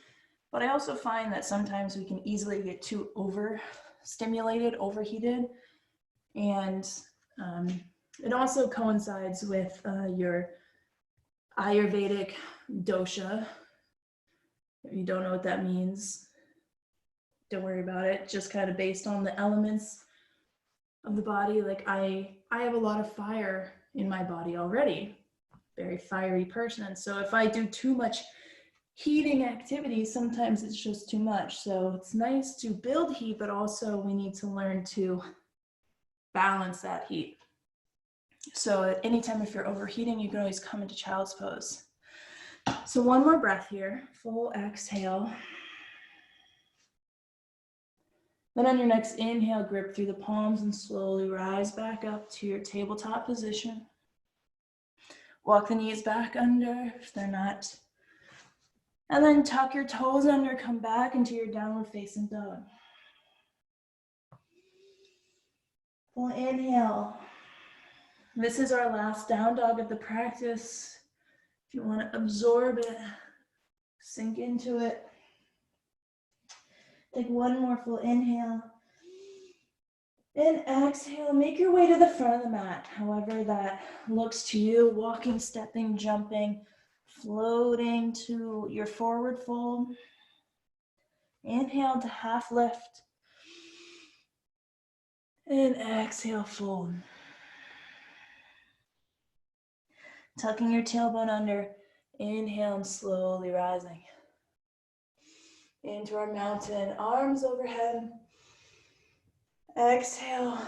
But I also find that sometimes we can easily get too overstimulated, overheated, and it also coincides with your Ayurvedic dosha. If you don't know what that means, don't worry about it. Just kind of based on the elements of the body. Like I have a lot of fire in my body already, very fiery person. So if I do too much heating activity, sometimes it's just too much. So it's nice to build heat, but also we need to learn to balance that heat. So at any time if you're overheating, you can always come into child's pose. So one more breath here, full exhale. Then on your next inhale, grip through the palms and slowly rise back up to your tabletop position. Walk the knees back under if they're not. And then tuck your toes under, come back into your downward facing dog. Full inhale. This is our last down dog of the practice. If you want to absorb it, sink into it. Take one more full inhale. And exhale, make your way to the front of the mat, however that looks to you, walking, stepping, jumping, floating to your forward fold. Inhale to half lift. And exhale, fold. Tucking your tailbone under, inhale and slowly rising. Into our mountain, arms overhead. Exhale,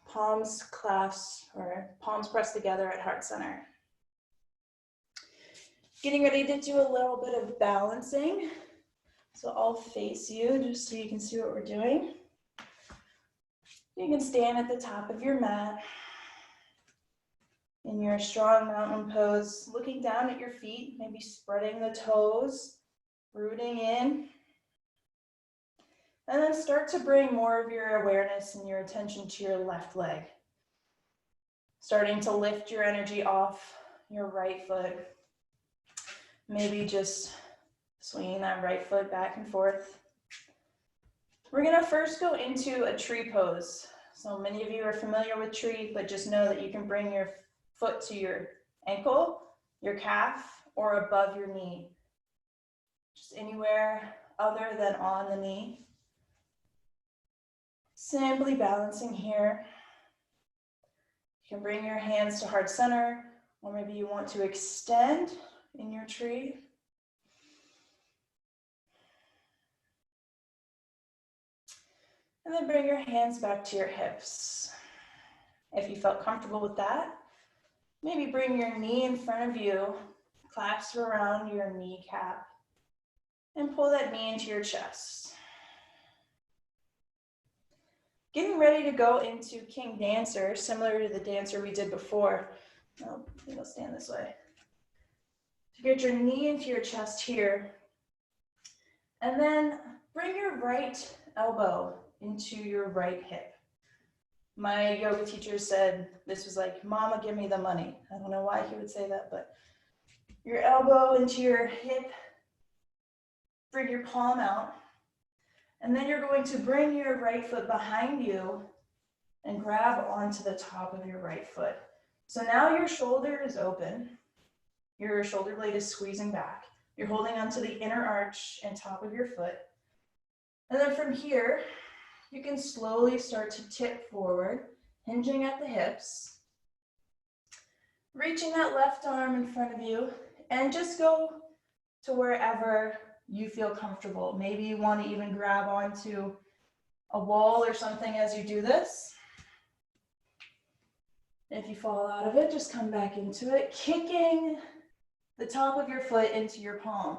palms clasped or palms pressed together at heart center. Getting ready to do a little bit of balancing. So I'll face you just so you can see what we're doing. You can stand at the top of your mat in your strong mountain pose, looking down at your feet, maybe spreading the toes, rooting in. And then start to bring more of your awareness and your attention to your left leg. Starting to lift your energy off your right foot. Maybe just swinging that right foot back and forth. We're gonna first go into a tree pose. So many of you are familiar with tree, but just know that you can bring your foot to your ankle, your calf, or above your knee. Just anywhere other than on the knee. Simply balancing here. You can bring your hands to heart center, or maybe you want to extend in your tree. And then bring your hands back to your hips. If you felt comfortable with that, maybe bring your knee in front of you, clasp around your kneecap, and pull that knee into your chest. Getting ready to go into King Dancer, similar to the dancer we did before. Oh, I think I'll stand this way. So get your knee into your chest here. And then bring your right elbow into your right hip. My yoga teacher said this was like, "Mama, give me the money." I don't know why he would say that, but your elbow into your hip, bring your palm out. And then you're going to bring your right foot behind you and grab onto the top of your right foot. So now your shoulder is open. Your shoulder blade is squeezing back. You're holding onto the inner arch and top of your foot. And then from here, you can slowly start to tip forward, hinging at the hips. Reaching that left arm in front of you, and just go to wherever you feel comfortable. Maybe you want to even grab onto a wall or something as you do this. If you fall out of it, just come back into it. Kicking the top of your foot into your palm.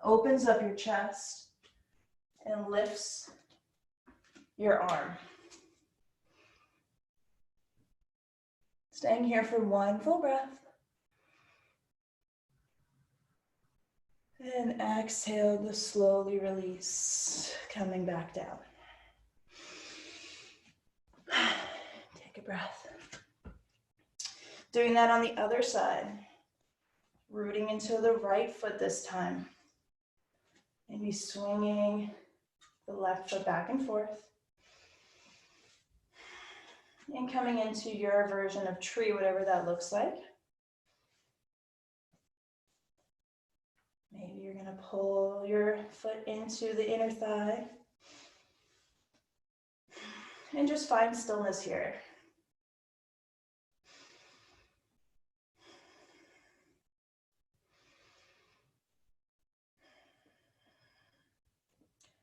Opens up your chest and lifts your arm. Staying here for one full breath. And exhale to slowly release, coming back down. Take a breath. Doing that on the other side. Rooting into the right foot this time. Maybe swinging the left foot back and forth. And coming into your version of tree, whatever that looks like. Maybe you're gonna pull your foot into the inner thigh. And just find stillness here.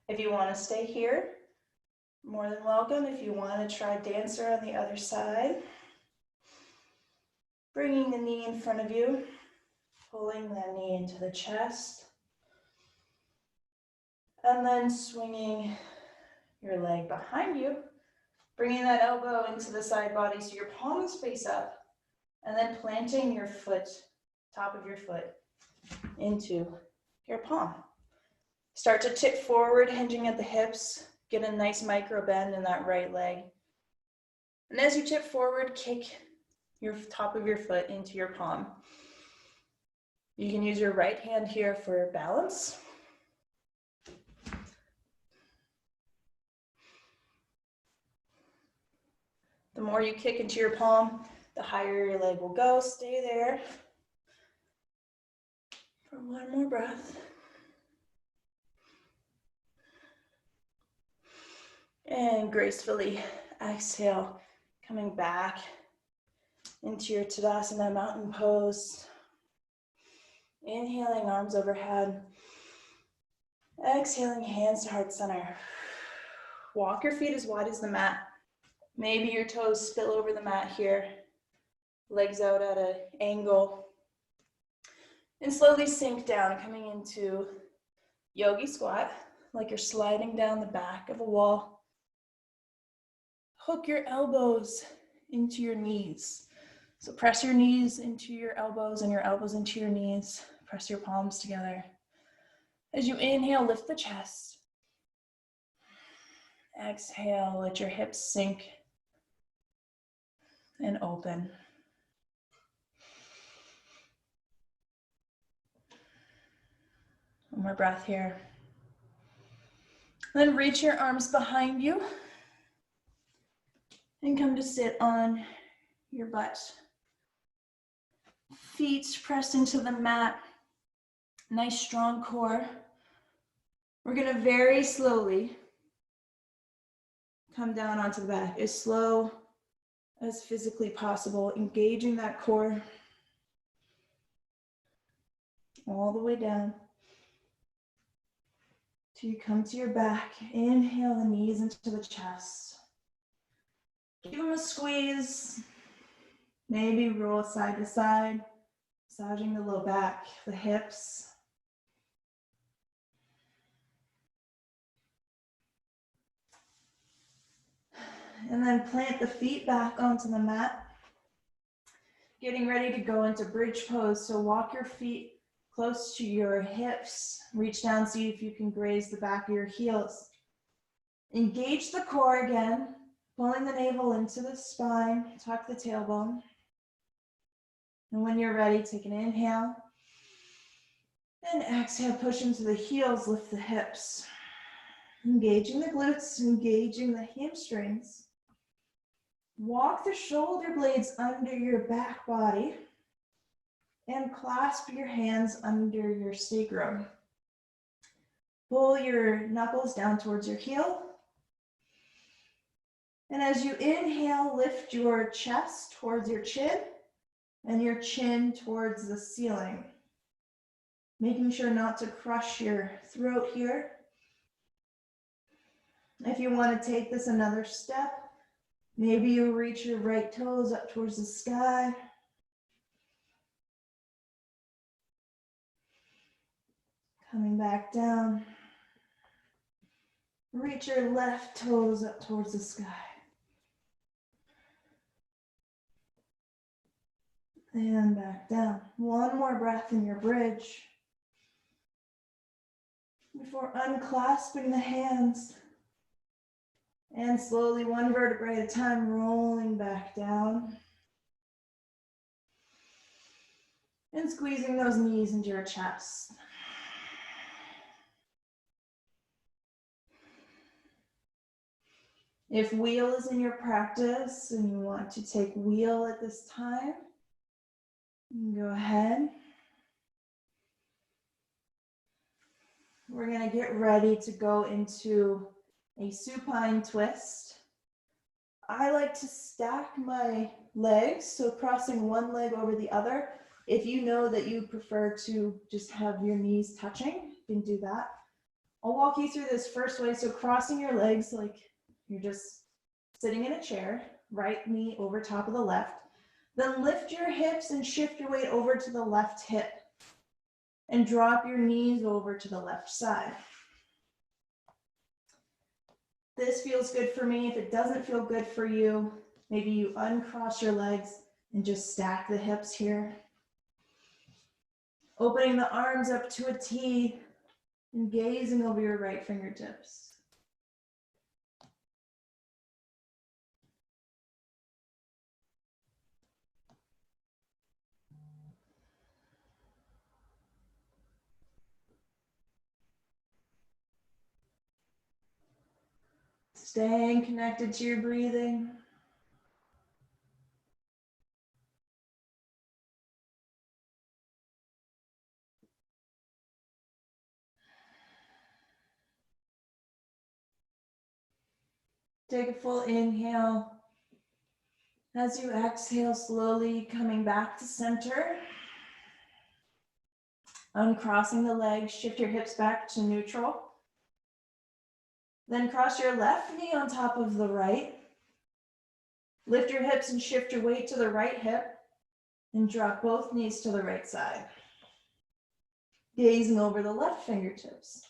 If you want to stay here, more than welcome. If you want to try dancer on the other side, bringing the knee in front of you, pulling that knee into the chest, and then swinging your leg behind you, bringing that elbow into the side body so your palms face up, and then planting your foot, top of your foot, into your palm. Start to tip forward, hinging at the hips. Get a nice micro bend in that right leg. And as you tip forward, kick your top of your foot into your palm. You can use your right hand here for balance. The more you kick into your palm, the higher your leg will go. Stay there for one more breath. And gracefully exhale, coming back into your Tadasana mountain pose. Inhaling, arms overhead. Exhaling, hands to heart center. Walk your feet as wide as the mat. Maybe your toes spill over the mat here. Legs out at an angle. And slowly sink down, coming into yogi squat, like you're sliding down the back of a wall. Hook your elbows into your knees. So press your knees into your elbows and your elbows into your knees. Press your palms together. As you inhale, lift the chest. Exhale, let your hips sink and open. One more breath here. Then reach your arms behind you and come to sit on your butt. Feet pressed into the mat. Nice strong core. We're gonna very slowly come down onto the back, as slow as physically possible, engaging that core all the way down till you come to your back. Inhale the knees into the chest. Give them a squeeze. Maybe roll side to side, massaging the low back, the hips. And then plant the feet back onto the mat. Getting ready to go into bridge pose. So walk your feet close to your hips. Reach down, see if you can graze the back of your heels. Engage the core again, pulling the navel into the spine, tuck the tailbone. And when you're ready, take an inhale. And exhale, push into the heels, lift the hips. Engaging the glutes, engaging the hamstrings. Walk the shoulder blades under your back body and clasp your hands under your sacrum. Pull your knuckles down towards your heel. And as you inhale, lift your chest towards your chin and your chin towards the ceiling. Making sure not to crush your throat here. If you want to take this another step, maybe you reach your right toes up towards the sky. Coming back down. Reach your left toes up towards the sky. And back down. One more breath in your bridge before unclasping the hands. And slowly, one vertebrae at a time, rolling back down. And squeezing those knees into your chest. If wheel is in your practice and you want to take wheel at this time, you can go ahead. We're gonna get ready to go into a supine twist. I like to stack my legs, so crossing one leg over the other. If you know that you prefer to just have your knees touching, you can do that. I'll walk you through this first way. So crossing your legs like you're just sitting in a chair, right knee over top of the left. Then lift your hips and shift your weight over to the left hip. And drop your knees over to the left side. This feels good for me. If it doesn't feel good for you, maybe you uncross your legs and just stack the hips here. Opening the arms up to a T and gazing over your right fingertips. Staying connected to your breathing. Take a full inhale. As you exhale, slowly coming back to center. Uncrossing the legs, shift your hips back to neutral. Then cross your left knee on top of the right. Lift your hips and shift your weight to the right hip and drop both knees to the right side. Gazing over the left fingertips.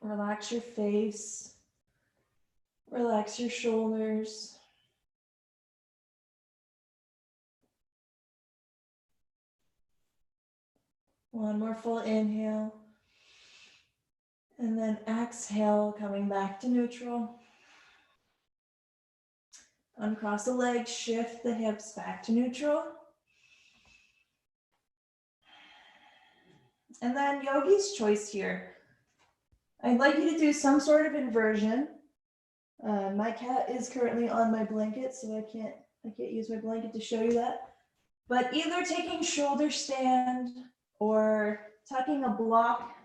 Relax your face. Relax your shoulders. One more full inhale. And then exhale, coming back to neutral. Uncross the legs, shift the hips back to neutral. And then yogi's choice here. I'd like you to do some sort of inversion. My cat is currently on my blanket, so I can't use my blanket to show you that. But either taking shoulder stand or tucking a block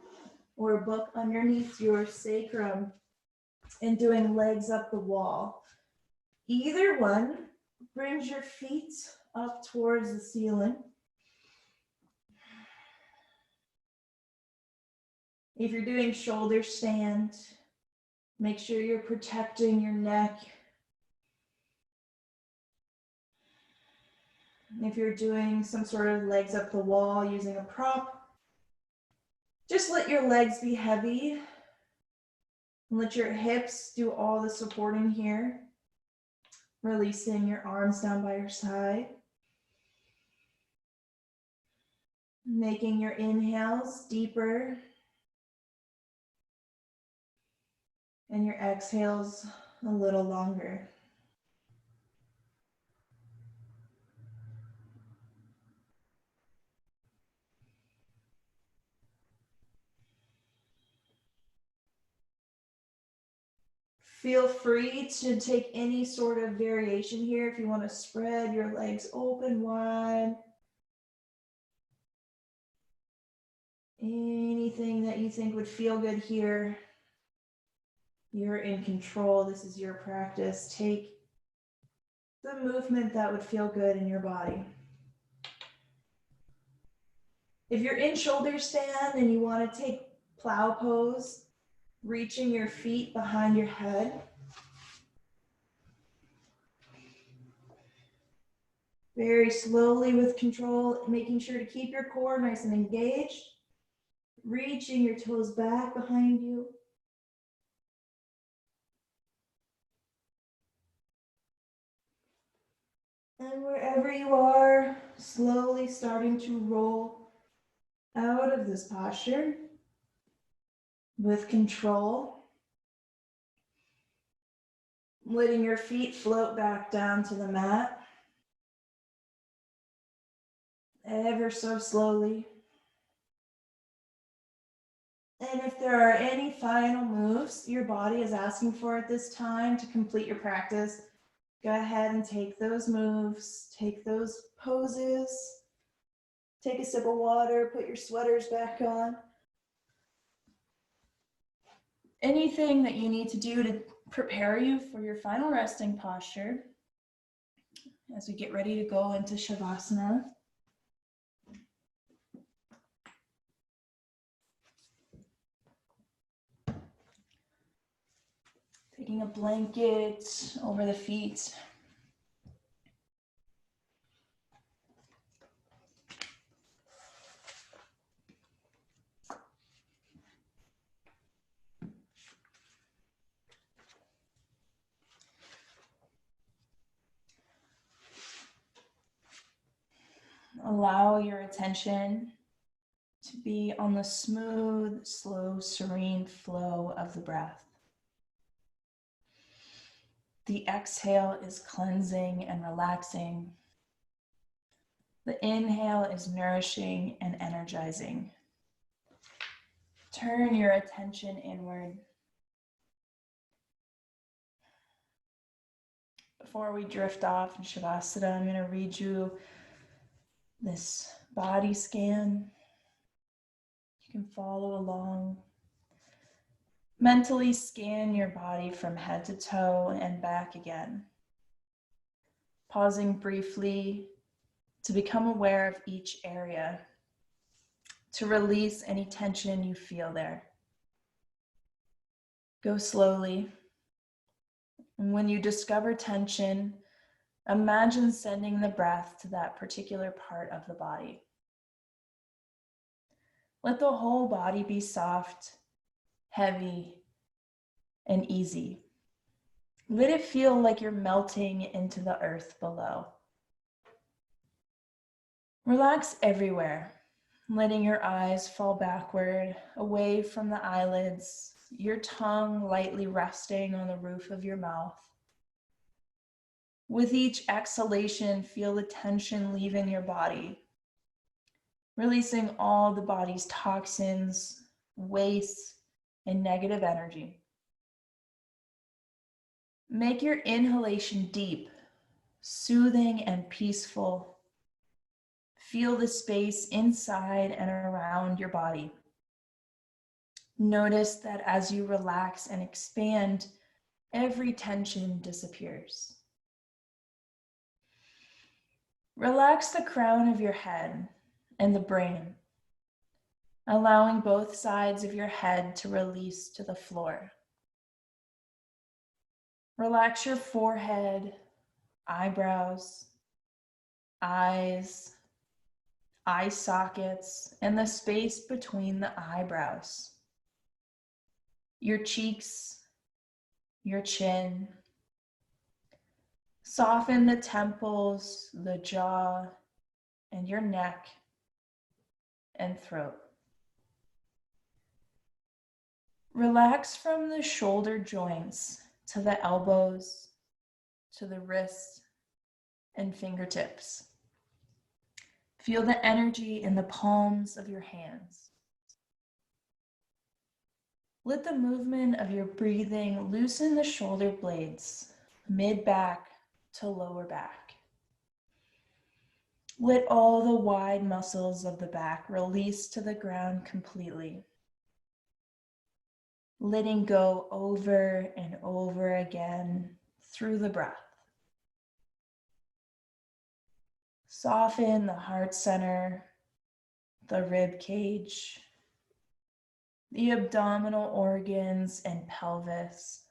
or a book underneath your sacrum and doing legs up the wall. Either one brings your feet up towards the ceiling. If you're doing shoulder stand, make sure you're protecting your neck. If you're doing some sort of legs up the wall using a prop, just let your legs be heavy. And let your hips do all the supporting here. Releasing your arms down by your side. Making your inhales deeper. And your exhales a little longer. Feel free to take any sort of variation here if you want to spread your legs open wide. Anything that you think would feel good here. You're in control. This is your practice. Take the movement that would feel good in your body. If you're in shoulder stand and you want to take plow pose, reaching your feet behind your head. Very slowly with control, making sure to keep your core nice and engaged. Reaching your toes back behind you. And wherever you are, slowly starting to roll out of this posture with control, letting your feet float back down to the mat ever so slowly. And if there are any final moves your body is asking for at this time to complete your practice, go ahead and take those moves, take those poses, take a sip of water, put your sweaters back on. Anything that you need to do to prepare you for your final resting posture as we get ready to go into Shavasana. Taking a blanket over the feet. Allow your attention to be on the smooth, slow, serene flow of the breath. The exhale is cleansing and relaxing. The inhale is nourishing and energizing. Turn your attention inward. Before we drift off in Shavasana, I'm going to read you this body scan. You can follow along. Mentally scan your body from head to toe and back again. Pausing briefly to become aware of each area, to release any tension you feel there. Go slowly. And when you discover tension, imagine sending the breath to that particular part of the body. Let the whole body be soft, heavy, and easy. Let it feel like you're melting into the earth below. Relax everywhere, letting your eyes fall backward, away from the eyelids, your tongue lightly resting on the roof of your mouth. With each exhalation, feel the tension leaving your body, releasing all the body's toxins, waste, and negative energy. Make your inhalation deep, soothing, and peaceful. Feel the space inside and around your body. Notice that as you relax and expand, every tension disappears. Relax the crown of your head and the brain, allowing both sides of your head to release to the floor. Relax your forehead, eyebrows, eyes, eye sockets, and the space between the eyebrows. Your cheeks, your chin. Soften the temples, the jaw, and your neck and throat. Relax from the shoulder joints to the elbows, to the wrists and fingertips. Feel the energy in the palms of your hands. Let the movement of your breathing loosen the shoulder blades, mid-back to lower back. Let all the wide muscles of the back release to the ground completely. Letting go over and over again through the breath. Soften the heart center, the rib cage, the abdominal organs and pelvis.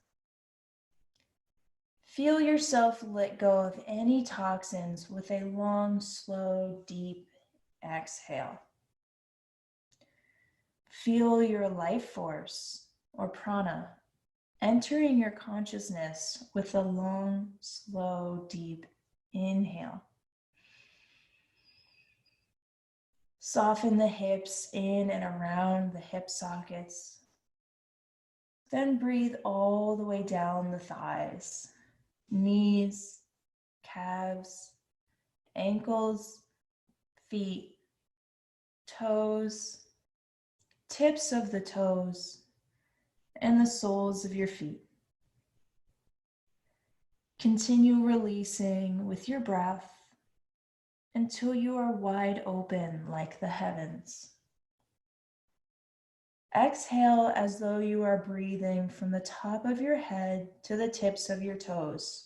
Feel yourself let go of any toxins with a long, slow, deep exhale. Feel your life force or prana entering your consciousness with a long, slow, deep inhale. Soften the hips in and around the hip sockets. Then breathe all the way down the thighs, knees, calves, ankles, feet, toes, tips of the toes, and the soles of your feet. Continue releasing with your breath until you are wide open like the heavens. Exhale as though you are breathing from the top of your head to the tips of your toes.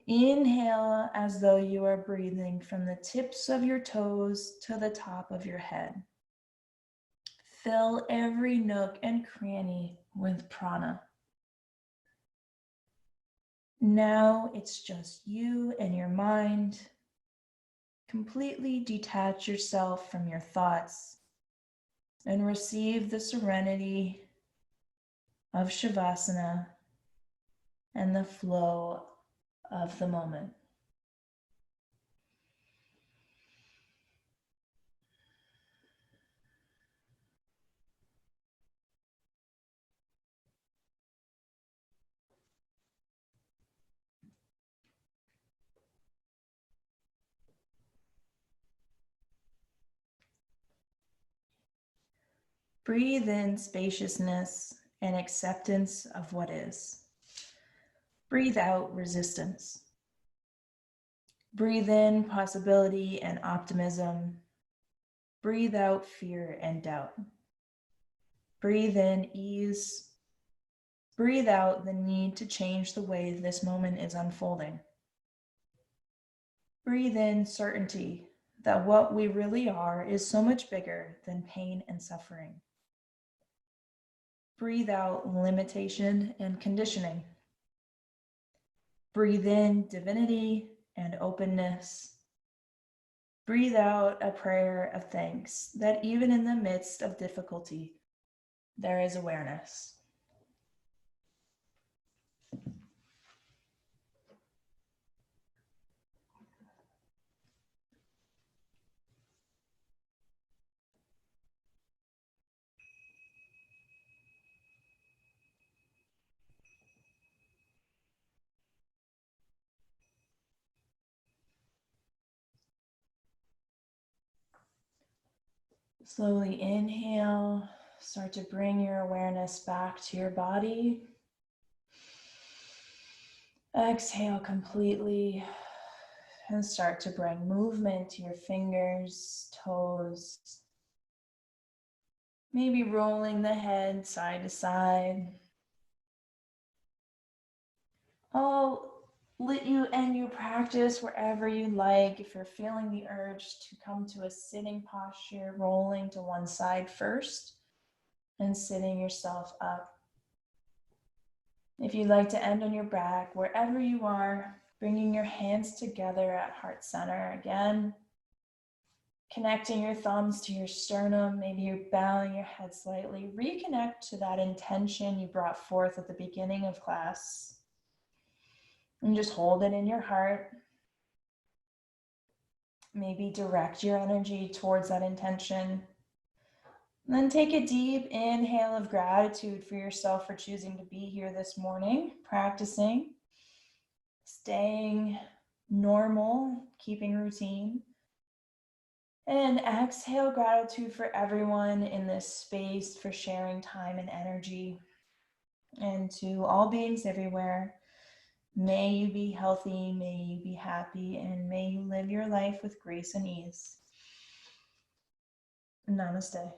Inhale as though you are breathing from the tips of your toes to the top of your head. Fill every nook and cranny with prana. Now it's just you and your mind. Completely detach yourself from your thoughts and receive the serenity of Shavasana and the flow of the moment. Breathe in spaciousness and acceptance of what is. Breathe out resistance. Breathe in possibility and optimism. Breathe out fear and doubt. Breathe in ease. Breathe out the need to change the way this moment is unfolding. Breathe in certainty that what we really are is so much bigger than pain and suffering. Breathe out limitation and conditioning. Breathe in divinity and openness. Breathe out a prayer of thanks that even in the midst of difficulty, there is awareness. Slowly inhale, start to bring your awareness back to your body. Exhale completely and start to bring movement to your fingers, toes. Maybe rolling the head side to side. I'll let you end your practice wherever you like. If you're feeling the urge to come to a sitting posture, rolling to one side first and sitting yourself up. If you'd like to end on your back, wherever you are, bringing your hands together at heart center again, connecting your thumbs to your sternum, maybe you're bowing your head slightly. Reconnect to that intention you brought forth at the beginning of class. And just hold it in your heart. Maybe direct your energy towards that intention. And then take a deep inhale of gratitude for yourself for choosing to be here this morning, practicing, staying normal, keeping routine. And exhale gratitude for everyone in this space for sharing time and energy. And to all beings everywhere, may you be healthy, may you be happy, and may you live your life with grace and ease. Namaste.